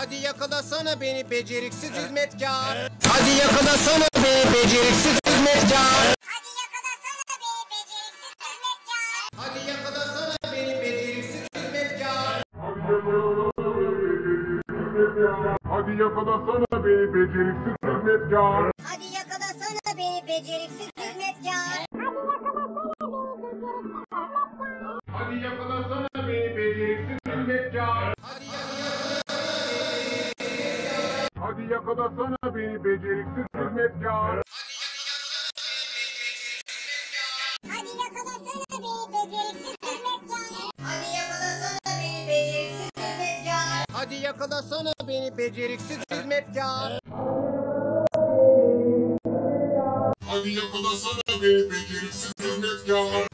Hadi yakalasana beni beceriksiz hizmetkar. Hadi yakalasana beni beceriksiz hizmetkar. Hadi yakalasana beni beceriksiz hizmetkar. Hadi yakalasana beni beceriksiz hizmetkar. Hadi yakalasana beni beceriksiz hizmetkar. Hadi yakalasana beni beceriksiz hizmetkar. Hadi yakalasana beni beceriksiz hizmetkar. Hadi yakalasana beni beceriksiz hizmetkar. Hadi yakalasana beni beceriksiz hizmetkar. Hadi yakalasana beni beceriksiz hizmetkar.